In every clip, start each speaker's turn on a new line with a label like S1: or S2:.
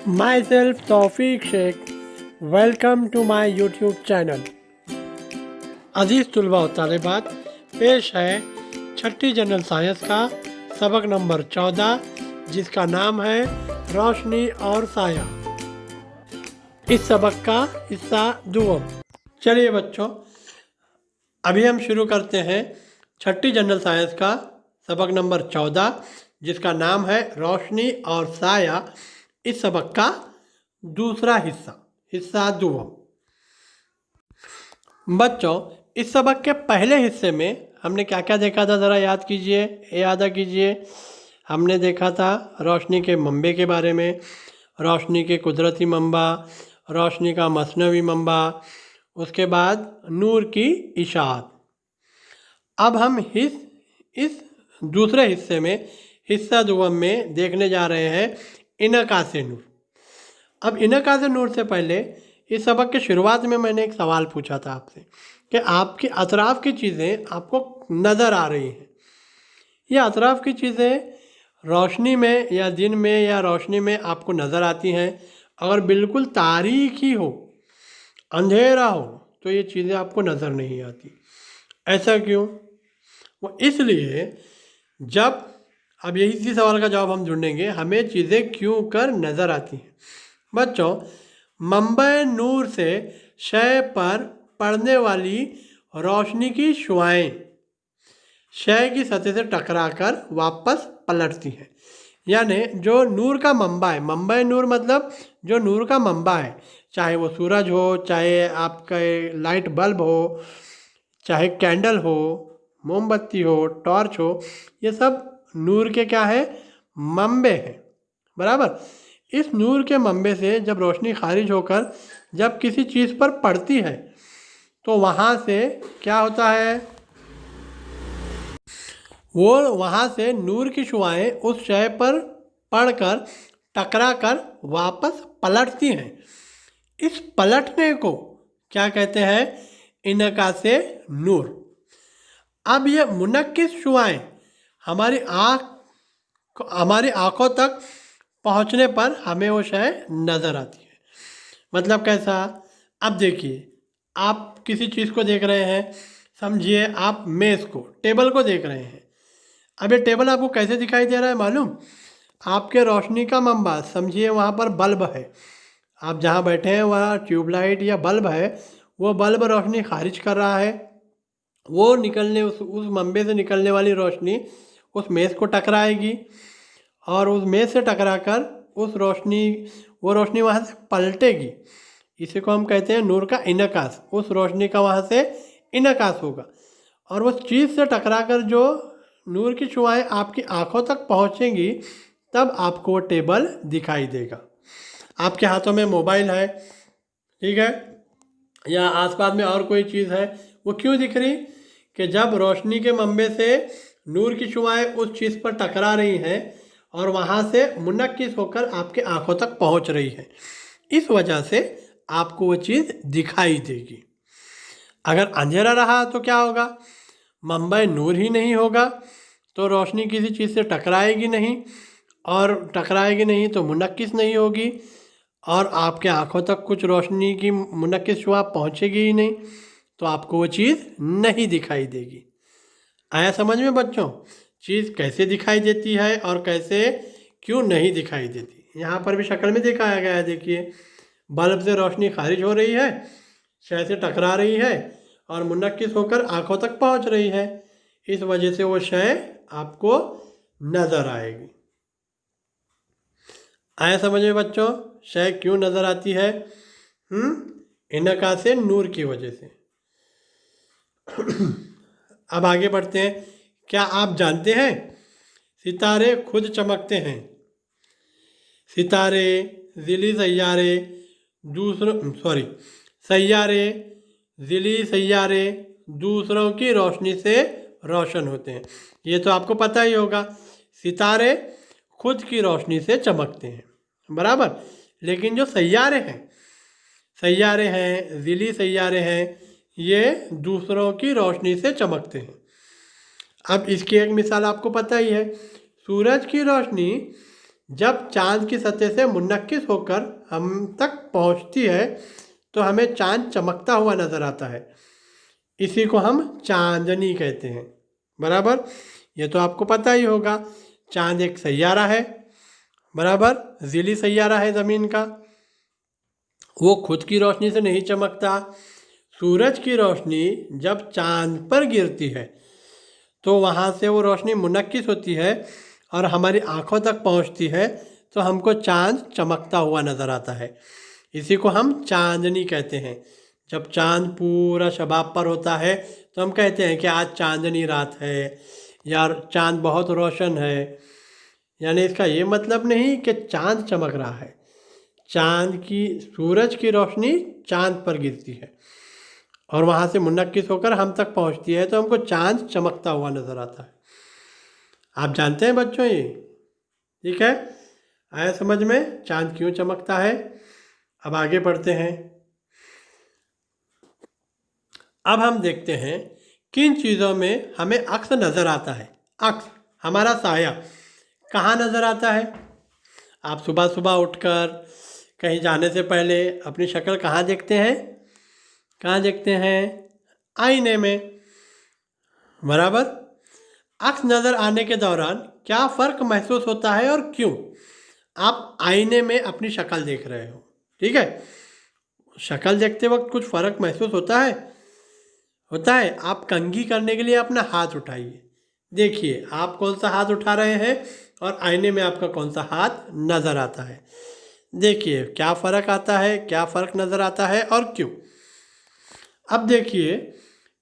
S1: Myself Tawfiq Sheikh, welcome to my YouTube channel। अजीज़ तुलबा और तालिबात, पेश है छठी जनरल साइंस का सबक नंबर 14 जिसका नाम है रोशनी और साया। इस सबक का हिस्सा दुआ। चलिए बच्चों, अभी हम शुरू करते हैं छठी जनरल साइंस का सबक नंबर 14 जिसका नाम है रोशनी और साया। इस सबक का दूसरा हिस्सा दुआ। बच्चों, इस सबक के पहले हिस्से में हमने क्या क्या देखा था, ज़रा याद कीजिए, याद कीजिए। हमने देखा था रोशनी के मंबे के बारे में, रोशनी के कुदरती मंबा, रोशनी का मसनवी मंबा, उसके बाद नूर की इशाअत। अब हम इस दूसरे हिस्से में, हिस्सा दुआ में देखने जा रहे हैं इनकास नूर। अब इनकास नूर से पहले इस सबक के शुरुआत में मैंने एक सवाल पूछा था आपसे कि आपके अतराफ़ की चीज़ें आपको नज़र आ रही हैं। ये अतराफ़ की चीज़ें रोशनी में या दिन में या रोशनी में आपको नज़र आती हैं। अगर बिल्कुल तारीकी हो, अंधेरा हो, तो ये चीज़ें आपको नज़र नहीं आती। ऐसा क्यों? वो इसलिए जब अब इसी सवाल का जवाब हम ढूंढेंगे, हमें चीज़ें क्यों कर नज़र आती हैं। बच्चों, मंबे नूर से शय पर पड़ने वाली रोशनी की शुआएं शय की सतह से टकराकर वापस पलटती हैं। यानी जो नूर का मंबा है, मंबे नूर मतलब जो नूर का मंबा है, चाहे वो सूरज हो, चाहे आपका लाइट बल्ब हो, चाहे कैंडल हो, मोमबत्ती हो, टॉर्च हो, ये सब नूर के क्या है, मंबे हैं। बराबर। इस नूर के मंबे से जब रोशनी खारिज होकर जब किसी चीज़ पर पड़ती है तो वहाँ से क्या होता है, वो वहाँ से नूर की शुआएं उस शय पर पड़कर टकरा कर वापस पलटती हैं। इस पलटने को क्या कहते हैं, इनकासे नूर। अब ये मुनक्किस शुआएं हमारी आँखों तक पहुँचने पर हमें वो शय नज़र आती है। मतलब कैसा? अब देखिए, आप किसी चीज़ को देख रहे हैं, समझिए आप मेज़ को, टेबल को देख रहे हैं। अब ये टेबल आपको कैसे दिखाई दे रहा है मालूम? आपके रोशनी का मंबा, समझिए वहाँ पर बल्ब है, आप जहाँ बैठे हैं वहाँ ट्यूबलाइट या बल्ब है, वो बल्ब रोशनी खारिज कर रहा है। वो निकलने उस मंबे से निकलने वाली रोशनी उस मेज़ को टकराएगी और उस मेज़ से टकराकर वो रोशनी वहाँ से पलटेगी। इसी को हम कहते हैं नूर का इनकास। उस रोशनी का वहाँ से इनकास होगा और उस चीज़ से टकराकर जो नूर की शुआएं आपकी आँखों तक पहुँचेंगी, तब आपको वो टेबल दिखाई देगा। आपके हाथों में मोबाइल है, ठीक है, या आसपास में और कोई चीज़ है, वो क्यों दिख रही? कि जब रोशनी के मंबे से नूर की शुआएं उस चीज़ पर टकरा रही हैं और वहाँ से मुनक्किस होकर आपके आँखों तक पहुँच रही है, इस वजह से आपको वो चीज़ दिखाई देगी। अगर अंधेरा रहा तो क्या होगा? मंबे नूर ही नहीं होगा तो रोशनी किसी चीज़ से टकराएगी नहीं, और टकराएगी नहीं तो मुनक्किस नहीं होगी और आपके आँखों तक कुछ रोशनी की मुनक्किस शुआ पहुँचेगी ही नहीं, तो आपको वो चीज़ नहीं दिखाई देगी। आया समझ में बच्चों? चीज़ कैसे दिखाई देती है और कैसे क्यों नहीं दिखाई देती। यहाँ पर भी शक्ल में दिखाया गया है। देखिए, बल्ब से रोशनी खारिज हो रही है, शय से टकरा रही है और मुनक्किस होकर आँखों तक पहुँच रही है। इस वजह से वो शय आपको नज़र आएगी। आया समझ में बच्चों? शय क्यों नज़र आती है? इनकासे नूर की वजह से। अब आगे बढ़ते हैं। क्या आप जानते हैं सितारे खुद चमकते हैं? सितारे, ज़िली सैयारे, ज़िली सैयारे दूसरों की रोशनी से रोशन होते हैं। ये तो आपको पता ही होगा, सितारे खुद की रोशनी से चमकते हैं, बराबर। लेकिन जो सैयारे हैं, ज़िली सैयारे हैं, ये दूसरों की रोशनी से चमकते हैं। अब इसकी एक मिसाल आपको पता ही है, सूरज की रोशनी जब चांद की सतह से मुनक्किस होकर हम तक पहुंचती है तो हमें चांद चमकता हुआ नजर आता है। इसी को हम चांदनी कहते हैं। बराबर, ये तो आपको पता ही होगा। चांद एक सैयारा है, बराबर, ज़िली सैयारा है ज़मीन का। वो खुद की रोशनी से नहीं चमकता। सूरज की रोशनी जब चांद पर गिरती है तो वहाँ से वो रोशनी मुनक्किस होती है और हमारी आँखों तक पहुँचती है, तो हमको चांद चमकता हुआ नज़र आता है। इसी को हम चांदनी कहते हैं। जब चांद पूरा शबाब पर होता है तो हम कहते हैं कि आज चांदनी रात है, यार चांद बहुत रोशन है। यानी इसका ये मतलब नहीं कि चांद चमक रहा है, चांद की सूरज की रोशनी चांद पर गिरती है और वहाँ से मुनक्किस होकर हम तक पहुँचती है, तो हमको चांद चमकता हुआ नज़र आता है। आप जानते हैं बच्चों ये? ठीक है, आया समझ में चांद क्यों चमकता है? अब आगे बढ़ते हैं। अब हम देखते हैं किन चीज़ों में हमें अक्स नज़र आता है। अक्स, हमारा साया, कहाँ नज़र आता है? आप सुबह सुबह उठकर कहीं जाने से पहले अपनी शक्ल कहाँ देखते हैं? कहाँ देखते हैं? आईने में, बराबर। अक्स नज़र आने के दौरान क्या फ़र्क महसूस होता है और क्यों? आप आईने में अपनी शक्ल देख रहे हो, ठीक है, शक्ल देखते वक्त कुछ फ़र्क महसूस होता है? होता है। आप कंघी करने के लिए अपना हाथ उठाइए, देखिए आप कौन सा हाथ उठा रहे हैं और आईने में आपका कौन सा हाथ नज़र आता है। देखिए क्या फ़र्क आता है, क्या फ़र्क नज़र आता है और क्यों। अब देखिए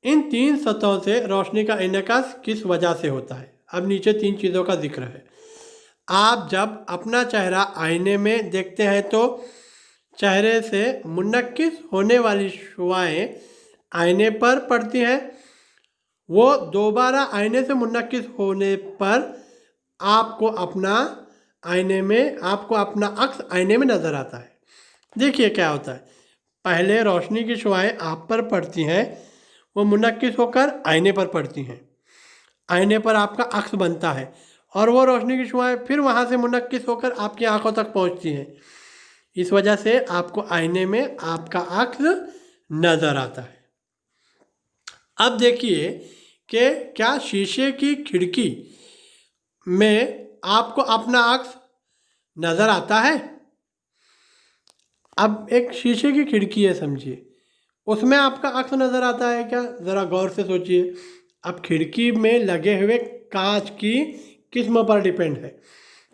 S1: इन 3 सतहों से रोशनी का इन्कास किस वजह से होता है। अब नीचे 3 चीज़ों का जिक्र है। आप जब अपना चेहरा आईने में देखते हैं तो चेहरे से मुनक्किस होने वाली शुआएं आईने पर पड़ती हैं। वो दोबारा आईने से मुनक्किस होने पर आपको अपना अक्स आईने में नज़र आता है। देखिए क्या होता है, पहले रोशनी की शुआएं आप पर पड़ती हैं, वो मुनक्किस होकर आईने पर पड़ती हैं, आईने पर आपका अक्स बनता है और वो रोशनी की शुआएं फिर वहाँ से मुनक्किस होकर आपकी आंखों तक पहुँचती हैं। इस वजह से आपको आईने में आपका अक्स नज़र आता है। अब देखिए कि क्या शीशे की खिड़की में आपको अपना अक्स नज़र आता है? अब एक शीशे की खिड़की है समझिए, उसमें आपका अक्स नज़र आता है क्या? ज़रा गौर से सोचिए। अब खिड़की में लगे हुए कांच की किस्म पर डिपेंड है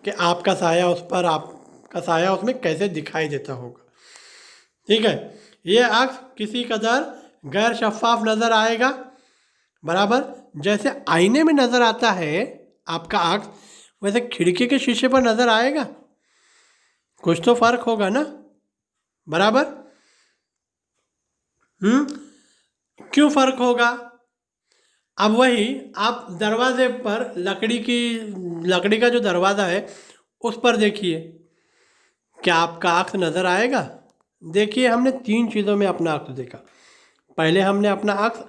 S1: कि आपका साया उस पर, आपका साया उसमें कैसे दिखाई देता होगा, ठीक है। ये अक्स किसी कदर गैर शफाफ नज़र आएगा, बराबर। जैसे आईने में नज़र आता है आपका अक्स, वैसे खिड़की के शीशे पर नज़र आएगा? कुछ तो फर्क होगा ना, बराबर। क्यों फर्क होगा? अब वही आप दरवाजे पर लकड़ी का जो दरवाज़ा है उस पर देखिए, क्या आपका अक्स नज़र आएगा? देखिए हमने 3 चीज़ों में अपना अक्स देखा। पहले हमने अपना अक्स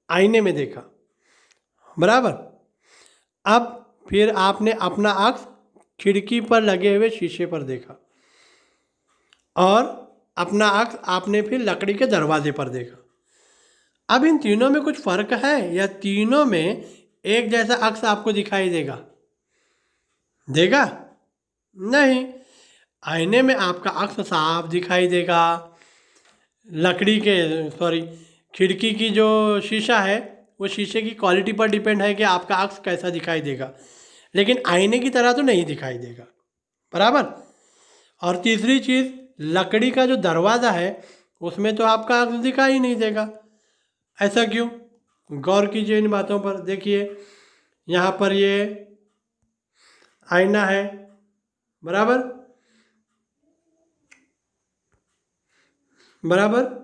S1: आईने में देखा, बराबर। अब फिर आपने अपना अक्स खिड़की पर लगे हुए शीशे पर देखा और अपना अक्स आपने फिर लकड़ी के दरवाजे पर देखा। अब इन तीनों में कुछ फ़र्क है या तीनों में एक जैसा अक्स आपको दिखाई देगा? देगा नहीं। आईने में आपका अक्स साफ दिखाई देगा, खिड़की की जो शीशा है वो शीशे की क्वालिटी पर डिपेंड है कि आपका अक्स कैसा दिखाई देगा, लेकिन आईने की तरह तो नहीं दिखाई देगा, बराबर। और तीसरी चीज़, लकड़ी का जो दरवाज़ा है उसमें तो आपका अक्स दिखाई नहीं देगा। ऐसा क्यों? गौर कीजिए इन बातों पर। देखिए यहाँ पर ये आईना है, बराबर, बराबर।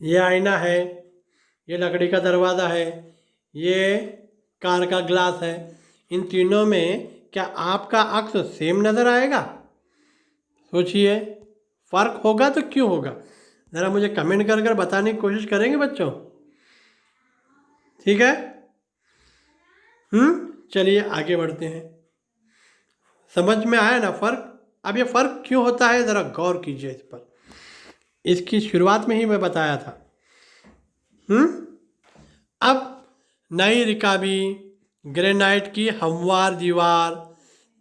S1: ये आईना है, ये लकड़ी का दरवाज़ा है, ये कार का ग्लास है। इन तीनों में क्या आपका अक्स सेम नज़र आएगा? सोचिए, फ़र्क होगा तो क्यों होगा? ज़रा मुझे कमेंट कर बताने की कोशिश करेंगे बच्चों? ठीक है। चलिए आगे बढ़ते हैं। समझ में आया ना फ़र्क? अब ये फ़र्क क्यों होता है ज़रा गौर कीजिए इस पर। इसकी शुरुआत में ही मैं बताया था। अब नई रिकाबी, ग्रेनाइट की हमवार दीवार,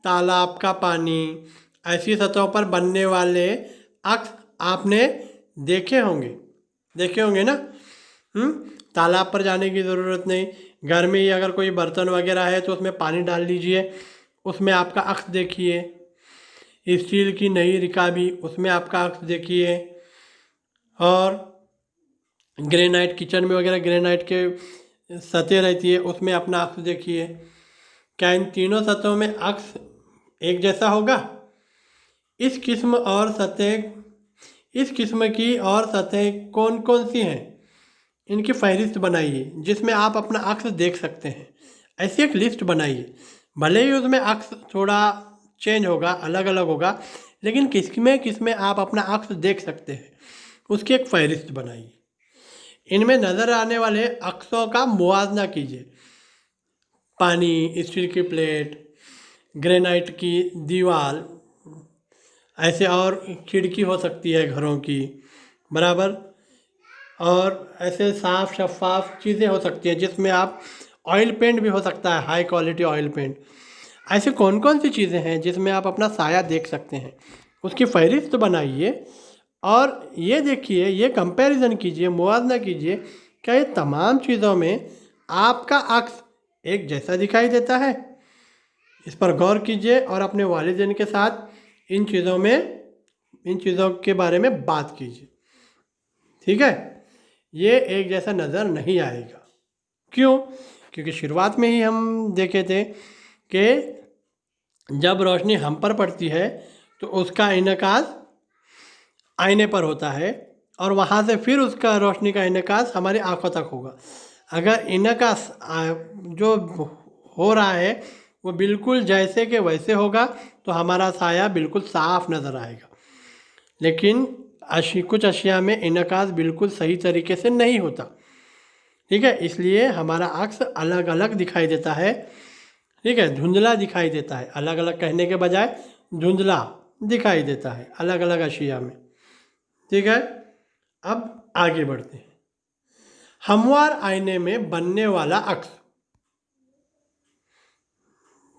S1: तालाब का पानी, ऐसी सतहों पर बनने वाले अक्स आपने देखे होंगे ना। तालाब पर जाने की ज़रूरत नहीं, घर में ही अगर कोई बर्तन वगैरह है तो उसमें पानी डाल लीजिए, उसमें आपका अक्स देखिए। स्टील की नई रिकाबी, उसमें आपका अक्स देखिए। और ग्रेनाइट किचन में वगैरह ग्रेनाइट के सतह रहती है, उसमें अपना अक्स देखिए। क्या इन तीनों सतहों में अक्स एक जैसा होगा? इस किस्म की और सतहें कौन कौन सी हैं, इनकी फहरिस्त बनाइए जिसमें आप अपना अक्स देख सकते हैं। ऐसी एक लिस्ट बनाइए, भले ही उसमें अक्स थोड़ा चेंज होगा, अलग अलग होगा, लेकिन किसमें आप अपना अक्स देख सकते हैं, उसकी एक फहरिस्त बनाइए। इनमें नज़र आने वाले अक्सों का मुआवजा कीजिए। पानी, स्टील की प्लेट, ग्रेनाइट की दीवार, ऐसे और खिड़की हो सकती है घरों की, बराबर। और ऐसे साफ शफाफ चीज़ें हो सकती हैं जिसमें आप ऑयल पेंट भी हो सकता है, हाई क्वालिटी ऑयल पेंट। ऐसे कौन कौन सी चीज़ें हैं जिसमें आप अपना साया देख सकते हैं, उसकी फहरिस्त बनाइए। और ये देखिए, ये कंपैरिजन कीजिए, मुआवजा कीजिए, क्या ये तमाम चीज़ों में आपका अक्स एक जैसा दिखाई देता है? इस पर गौर कीजिए और अपने वालिदैन के साथ इन चीज़ों के बारे में बात कीजिए। ठीक है। ये एक जैसा नज़र नहीं आएगा। क्यों? क्योंकि शुरुआत में ही हम देखे थे कि जब रोशनी हम पर पड़ती है तो उसका इनकास आईने पर होता है, और वहाँ से फिर उसका रोशनी का इनकास हमारी आँखों तक होगा। अगर इनकास जो हो रहा है वो बिल्कुल जैसे के वैसे होगा तो हमारा साया बिल्कुल साफ नज़र आएगा। लेकिन कुछ अशिया में इनकास बिल्कुल सही तरीके से नहीं होता। ठीक है, इसलिए हमारा अक्स अलग अलग दिखाई देता है। ठीक है, धुंधला दिखाई देता है, अलग अलग कहने के बजाय धुंधला दिखाई देता है अलग अलग अशिया में। ठीक है, अब आगे बढ़ते हैं। हमवार आईने में बनने वाला अक्स।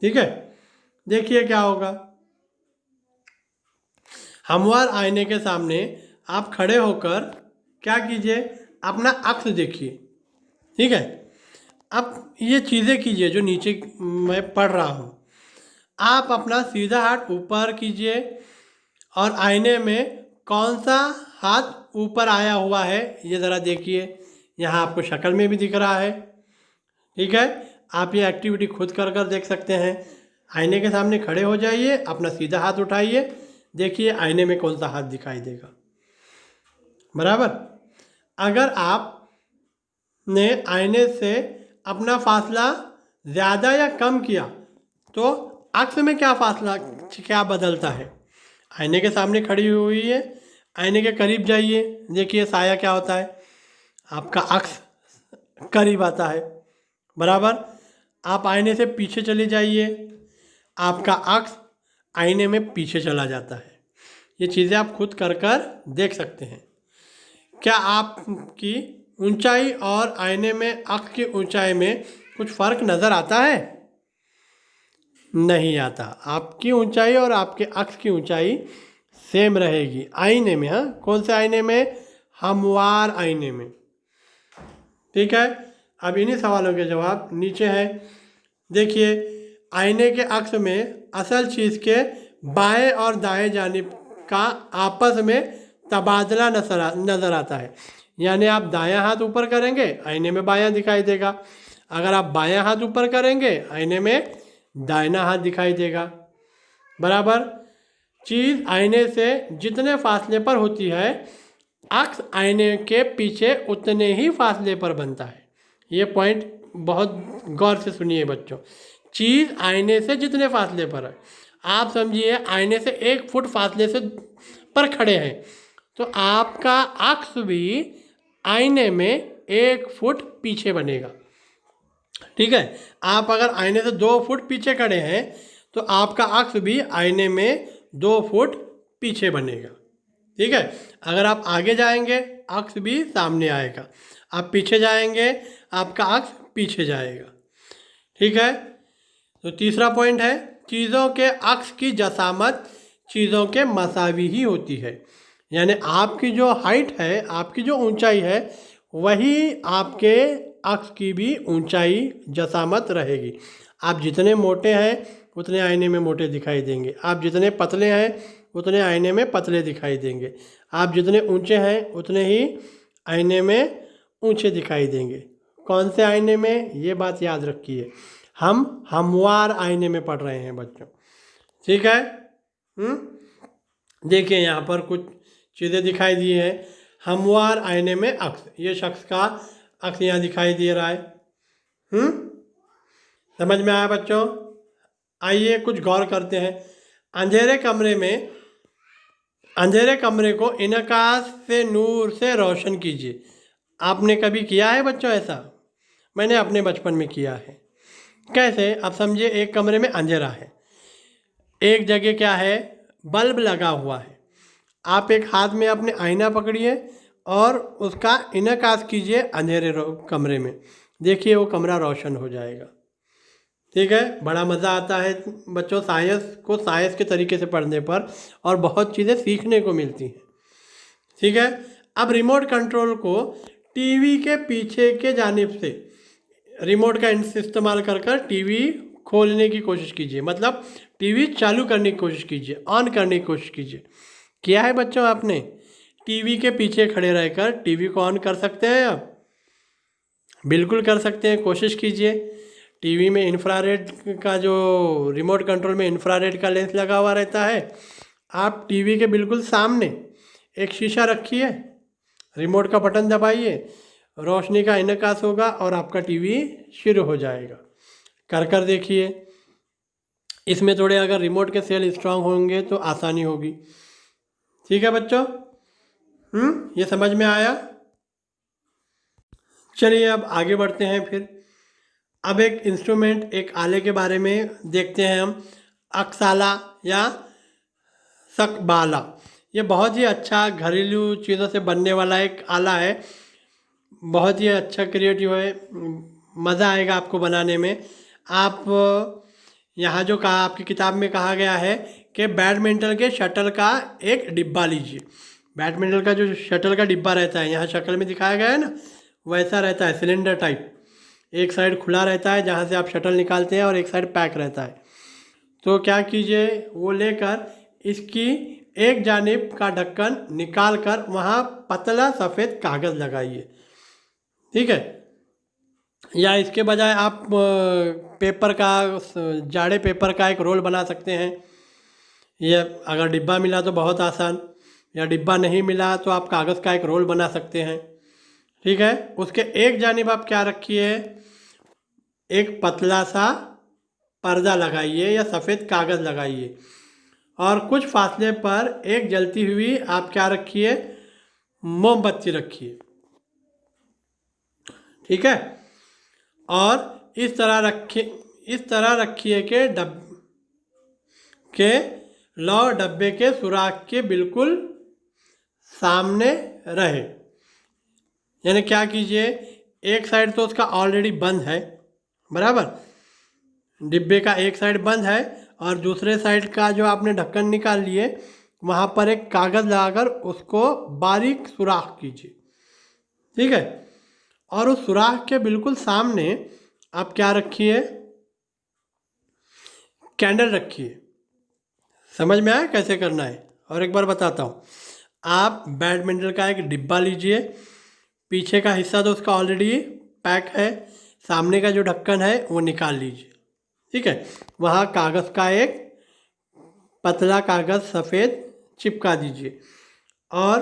S1: ठीक है, देखिए क्या होगा। हमवार आईने के सामने आप खड़े होकर क्या कीजिए, अपना अक्स देखिए। ठीक है, अब ये चीज़ें कीजिए जो नीचे मैं पढ़ रहा हूँ। आप अपना सीधा हाथ ऊपर कीजिए और आईने में कौन सा हाथ ऊपर आया हुआ है ये ज़रा देखिए। यहाँ आपको शक्ल में भी दिख रहा है। ठीक है, आप ये एक्टिविटी खुद कर देख सकते हैं। आईने के सामने खड़े हो जाइए, अपना सीधा हाथ उठाइए, देखिए आईने में कौन सा हाथ दिखाई देगा। बराबर। अगर आपने आईने से अपना फासला ज़्यादा या कम किया तो अक्स में क्या बदलता है। आईने के सामने खड़ी हुई है, आईने के करीब जाइए, देखिए साया क्या होता है, आपका अक्स करीब आता है। बराबर। आप आईने से पीछे चले जाइए, आपका अक्स आईने में पीछे चला जाता है। ये चीज़ें आप खुद कर देख सकते हैं। क्या आपकी ऊंचाई और आईने में अक्स की ऊंचाई में कुछ फ़र्क नज़र आता है? नहीं आता। आपकी ऊंचाई और आपके अक्स की ऊंचाई सेम रहेगी आईने में। हाँ, कौन से आईने में? हमवार आईने में। ठीक है, अब इन्हीं सवालों के जवाब नीचे हैं। देखिए, आईने के अक्स में असल चीज़ के बाएं और दाएं जानिब का आपस में तबादला नज़र आता है। यानी आप दायां हाथ ऊपर करेंगे, आईने में बायां दिखाई देगा। अगर आप बायां हाथ ऊपर करेंगे, आईने में दाहिना हाथ दिखाई देगा। बराबर। चीज़ आईने से जितने फासले पर होती है, अक्स आईने के पीछे उतने ही फासले पर बनता है। ये पॉइंट बहुत गौर से सुनिए बच्चों। चीज़ आईने से जितने फासले पर है, आप समझिए आईने से 1 फुट फासले से पर खड़े हैं, तो आपका अक्स भी आईने में 1 फुट पीछे बनेगा। ठीक है। आप अगर आईने से 2 फुट पीछे खड़े हैं तो आपका अक्स भी आईने में 2 फुट पीछे बनेगा। ठीक है। अगर आप आगे जाएंगे अक्स भी सामने आएगा, आप पीछे जाएंगे आपका अक्स पीछे जाएगा। ठीक है। तो तीसरा पॉइंट है, चीज़ों के अक्स की जसामत चीज़ों के मसावी ही होती है। यानी आपकी जो हाइट है, आपकी जो ऊंचाई है, वही आपके अक्स की भी ऊंचाई जसामत रहेगी। आप जितने मोटे हैं उतने आईने में मोटे दिखाई देंगे, आप जितने पतले हैं उतने आईने में पतले दिखाई देंगे, आप जितने ऊंचे हैं उतने ही आईने में ऊंचे दिखाई देंगे। कौन से आईने में, ये बात याद रखिए, हम हमवार आईने में पढ़ रहे हैं बच्चों। ठीक है। देखिए यहाँ पर कुछ चीज़ें दिखाई दी हैं। हमवार आईने में अक्स, ये शख्स का अक्स यहाँ दिखाई दे रहा है। समझ में आया बच्चों? आइए कुछ गौर करते हैं। अंधेरे कमरे को इनकास से नूर से रोशन कीजिए। आपने कभी किया है बच्चों ऐसा? मैंने अपने बचपन में किया है। कैसे? अब समझिए, एक कमरे में अंधेरा है, एक जगह क्या है, बल्ब लगा हुआ है। आप एक हाथ में अपने आईना पकड़िए और उसका इनकास कीजिए अंधेरे कमरे में, देखिए वो कमरा रोशन हो जाएगा। ठीक है। बड़ा मज़ा आता है बच्चों साइंस के तरीके से पढ़ने पर, और बहुत चीज़ें सीखने को मिलती हैं। ठीक है। अब रिमोट कंट्रोल को टीवी के पीछे के जानिब से रिमोट का इस्तेमाल कर टीवी खोलने की कोशिश कीजिए, मतलब टीवी चालू करने की कोशिश कीजिए, ऑन करने की कोशिश कीजिए। किया है बच्चों आपने? टीवी के पीछे खड़े रहकर टीवी को ऑन कर सकते हैं आप? बिल्कुल कर सकते हैं, कोशिश कीजिए। टीवी में इंफ्रारेड का जो रिमोट कंट्रोल में इंफ्रारेड का लेंस लगा हुआ रहता है, आप टीवी के बिल्कुल सामने एक शीशा रखिए, रिमोट का बटन दबाइए, रोशनी का इनकास होगा और आपका टीवी शुरू हो जाएगा। कर देखिए। इसमें थोड़े अगर रिमोट के सेल स्ट्रांग होंगे तो आसानी होगी। ठीक है बच्चों? ये समझ में आया? चलिए अब आगे बढ़ते हैं फिर। अब एक इंस्ट्रूमेंट, एक आले के बारे में देखते हैं हम। अक्साला या सकबाला, ये बहुत ही अच्छा घरेलू चीज़ों से बनने वाला एक आला है। बहुत ही अच्छा क्रिएटिव है, मज़ा आएगा आपको बनाने में। आप यहाँ जो कहा, आपकी किताब में कहा गया है कि बैडमिंटन के शटल का एक डिब्बा लीजिए। बैडमिंटन का जो शटल का डिब्बा रहता है, यहाँ शक्ल में दिखाया गया है ना, वैसा रहता है, सिलेंडर टाइप। एक साइड खुला रहता है जहाँ से आप शटल निकालते हैं और एक साइड पैक रहता है। तो क्या कीजिए, वो लेकर इसकी एक जानिब का ढक्कन निकाल कर वहाँ पतला सफ़ेद कागज़ लगाइए। ठीक है। या इसके बजाय आप पेपर का, जाड़े पेपर का एक रोल बना सकते हैं। या अगर डिब्बा मिला तो बहुत आसान, या डिब्बा नहीं मिला तो आप कागज़ का एक रोल बना सकते हैं। ठीक है। उसके एक जानिब आप क्या रखिए, एक पतला सा पर्दा लगाइए या सफ़ेद कागज़ लगाइए, और कुछ फासले पर एक जलती हुई आप क्या रखिए, मोमबत्ती रखिए। ठीक है। और इस तरह रखिए के लौ डब्बे के सुराख के बिल्कुल सामने रहे। यानी क्या कीजिए, एक साइड तो उसका ऑलरेडी बंद है, बराबर, डिब्बे का एक साइड बंद है, और दूसरे साइड का जो आपने ढक्कन निकाल लिए वहाँ पर एक कागज़ लगाकर उसको बारीक सुराख कीजिए। ठीक है। और उस सुराख के बिल्कुल सामने आप क्या रखिए, कैंडल रखिए। समझ में आया कैसे करना है? और एक बार बताता हूँ। आप बैडमिंटन का एक डिब्बा लीजिए, पीछे का हिस्सा तो उसका ऑलरेडी पैक है, सामने का जो ढक्कन है वो निकाल लीजिए। ठीक है। वहाँ कागज़ का एक पतला कागज़ सफ़ेद चिपका दीजिए, और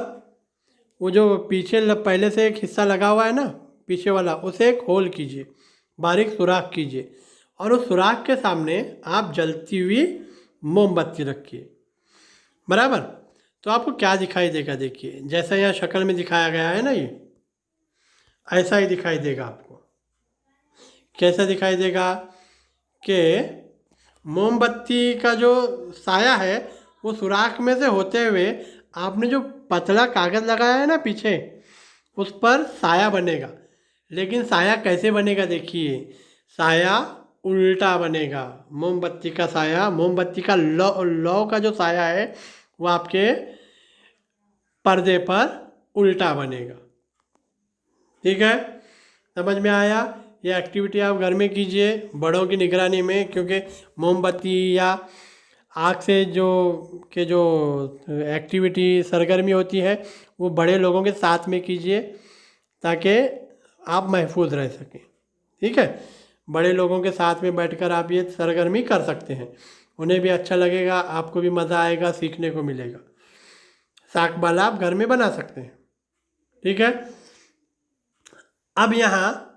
S1: वो जो पीछे पहले से एक हिस्सा लगा हुआ है ना, पीछे वाला, उसे एक होल कीजिए, बारीक सुराख कीजिए, और उस सुराख के सामने आप जलती हुई मोमबत्ती रखिए। बराबर। तो आपको क्या दिखाई देगा, देखिए, जैसा यहाँ शक्ल में दिखाया गया है ना, ये ऐसा ही दिखाई देगा आपको। कैसा दिखाई देगा कि मोमबत्ती का जो साया है वो सुराख में से होते हुए आपने जो पतला कागज़ लगाया है ना पीछे, उस पर साया बनेगा। लेकिन साया कैसे बनेगा देखिए, साया उल्टा बनेगा। मोमबत्ती का साया, मोमबत्ती का लौ का जो साया है वो आपके पर्दे पर उल्टा बनेगा। ठीक है, समझ में आया? ये एक्टिविटी आप घर में कीजिए बड़ों की निगरानी में, क्योंकि मोमबत्ती या आग से जो एक्टिविटी सरगर्मी होती है वो बड़े लोगों के साथ में कीजिए ताकि आप महफूज रह सकें। ठीक है, बड़े लोगों के साथ में बैठकर आप ये सरगर्मी कर सकते हैं, उन्हें भी अच्छा लगेगा, आपको भी मज़ा आएगा, सीखने को मिलेगा। साकबाला आप घर में बना सकते हैं। ठीक है, अब यहाँ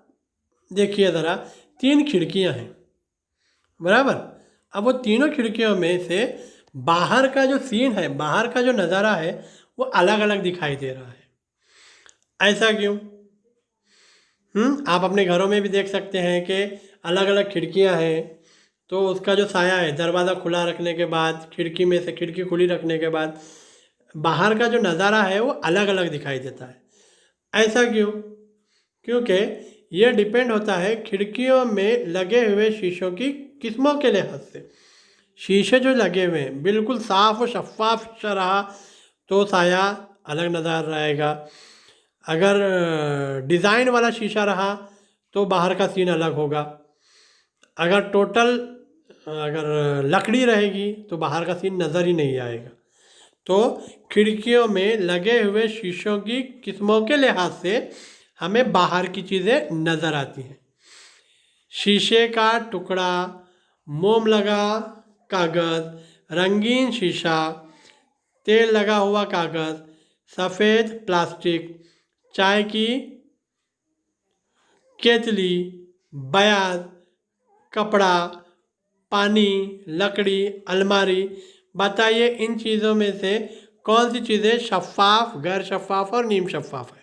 S1: देखिए ज़रा, 3 खिड़कियाँ हैं, बराबर। अब वो तीनों खिड़कियों में से बाहर का जो सीन है, बाहर का जो नज़ारा है वो अलग अलग दिखाई दे रहा है। ऐसा क्यों? आप अपने घरों में भी देख सकते हैं कि अलग अलग खिड़कियां हैं, तो उसका जो साया है, दरवाज़ा खुला रखने के बाद, खिड़की में से खिड़की खुली रखने के बाद बाहर का जो नज़ारा है वो अलग अलग दिखाई देता है। ऐसा क्यों? क्योंकि यह डिपेंड होता है खिड़कियों में लगे हुए शीशों की किस्मों के लिहाज से। शीशे जो लगे हुए हैं बिल्कुल साफ और शफाफ शीशा रहा तो साया अलग नज़र आएगा। अगर डिज़ाइन वाला शीशा रहा तो बाहर का सीन अलग होगा। अगर लकड़ी रहेगी तो बाहर का सीन नज़र ही नहीं आएगा। तो खिड़कियों में लगे हुए शीशों की किस्मों के लिहाज से हमें बाहर की चीज़ें नज़र आती हैं। शीशे का टुकड़ा, मोम लगा कागज़, रंगीन शीशा, तेल लगा हुआ कागज़, सफ़ेद प्लास्टिक, चाय की केतली, बयाज, कपड़ा, पानी, लकड़ी, अलमारी। बताइए इन चीज़ों में से कौन सी चीज़ें शफ़ाफ़, गैर शफ़ाफ़ और नीम शफ़ाफ़ है?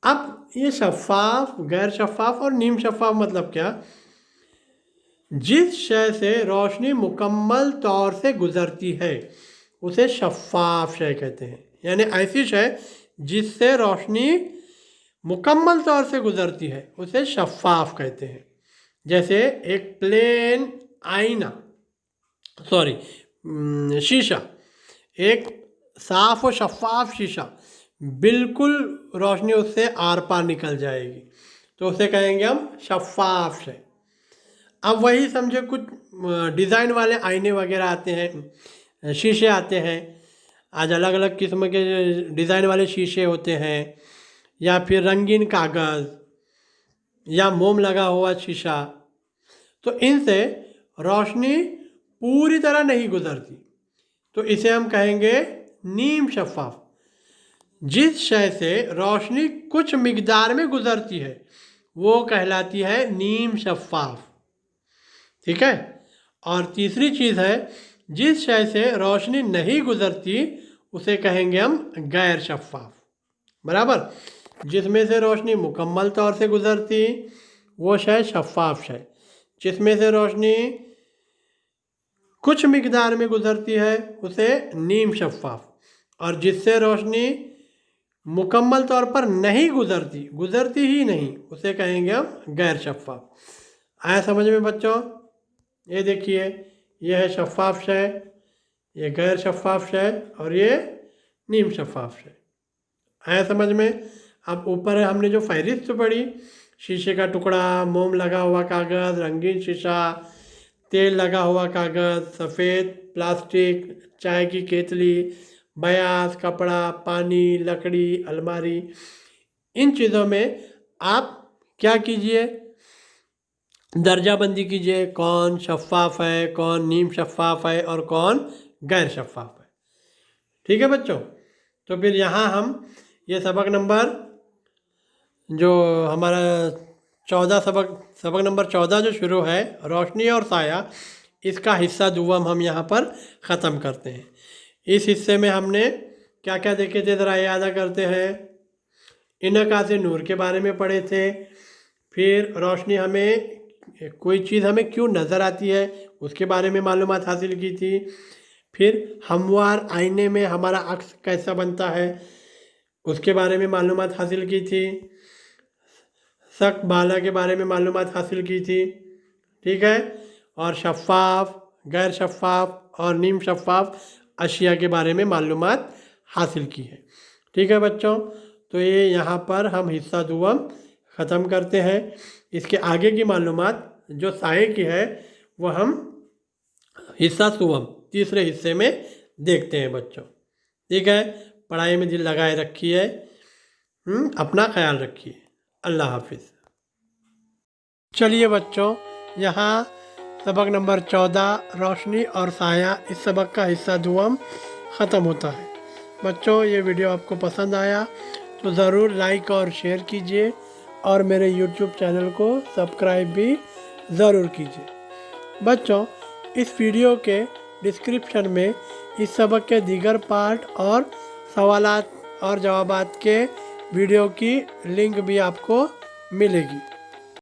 S1: अब ये शफ़ाफ़, गैर शफ़ाफ़ और नीम शफ़ाफ़ मतलब क्या? जिस शय से रोशनी मुकम्मल तौर से गुजरती है उसे शफ़ाफ़ शय कहते हैं। यानी ऐसी शय जिससे रोशनी मुकम्मल तौर से गुजरती है उसे शफ़ाफ़ कहते हैं। जैसे एक प्लेन आईना, शीशा, एक साफ और शफ़ाफ़ शीशा, बिल्कुल रोशनी उससे आर पार निकल जाएगी, तो उसे कहेंगे हम शफ़ाफ़ शय। अब वही समझो कुछ डिज़ाइन वाले आईने वगैरह आते हैं, शीशे आते हैं। आज अलग अलग किस्म के डिज़ाइन वाले शीशे होते हैं, या फिर रंगीन कागज़ या मोम लगा हुआ शीशा। तो इनसे रोशनी पूरी तरह नहीं गुजरती, तो इसे हम कहेंगे नीम शफ़ाफ़। जिस शय से रोशनी कुछ मिकदार में गुजरती है वो कहलाती है नीम शफ़ाफ़। ठीक है, और तीसरी चीज़ है जिस शय से रोशनी नहीं गुजरती उसे कहेंगे हम गैर शफ़ाफ़। बराबर, जिसमें से रोशनी मुकम्मल तौर से गुजरती वो शय शफ़ाफ़ शय, जिसमें से रोशनी कुछ मिकदार में गुजरती है उसे नीम शफ़ाफ़, और जिससे रोशनी मुकम्मल तौर पर नहीं गुजरती ही नहीं, उसे कहेंगे हम गैर शफ़ाफ़। आया समझ में बच्चों? ये देखिए, ये है शफ़ाफ़ शय, ये गैर शफ़ाफ़ शय और ये नीम शफ़ाफ़ शय। आया समझ में? अब ऊपर हमने जो फहरिस्त पढ़ी, शीशे का टुकड़ा, मोम लगा हुआ कागज़, रंगीन शीशा, तेल लगा हुआ कागज़, सफ़ेद प्लास्टिक, चाय की केतली, बयास, कपड़ा, पानी, लकड़ी, अलमारी। इन चीज़ों में आप क्या कीजिए, दर्जाबंदी कीजिए, कौन शफ़ाफ़ है, कौन नीम शफ़ाफ़ है और कौन गैर शफ़ाफ़ है। ठीक है बच्चों, तो फिर यहाँ हम ये सबक नंबर जो हमारा 14 सबक नंबर 14 जो शुरू है, रोशनी और साया, इसका हिस्सा दुवम हम यहाँ पर ख़त्म करते हैं। इस हिस्से में हमने क्या क्या देखे थे ज़रा याद करते हैं। इनकासे नूर के बारे में पढ़े थे, फिर रोशनी हमें कोई चीज़ हमें क्यों नज़र आती है उसके बारे में मालूमात हासिल की थी। फिर हमवार आईने में हमारा अक्स कैसा बनता है उसके बारे में मालूमात हासिल की थी। शक बाला के बारे में मालूमात हासिल की थी, ठीक है। और शफ़ाफ़, गैर शफ़ाफ़ और नीम शफ़ाफ़ अशिया के बारे में मालूमात हासिल की है, ठीक है बच्चों। तो ये यहाँ पर हम हिस्सा दुआम ख़त्म करते हैं। इसके आगे की मालूमात जो साहे की है वो हम हिस्सा सुवम तीसरे हिस्से में देखते हैं बच्चों, ठीक है। पढ़ाई में दिल लगाए रखिए, अपना ख्याल रखिए। अल्लाह हाफिज़। चलिए बच्चों, यहाँ सबक नंबर 14 रोशनी और साया इस सबक का हिस्सा दुआम ख़त्म होता है। बच्चों, ये वीडियो आपको पसंद आया तो ज़रूर लाइक और शेयर कीजिए और मेरे यूट्यूब चैनल को सब्सक्राइब भी ज़रूर कीजिए। बच्चों, इस वीडियो के डिस्क्रिप्शन में इस सबक के दीगर पार्ट और सवालात और जवाबात के वीडियो की लिंक भी आपको मिलेगी।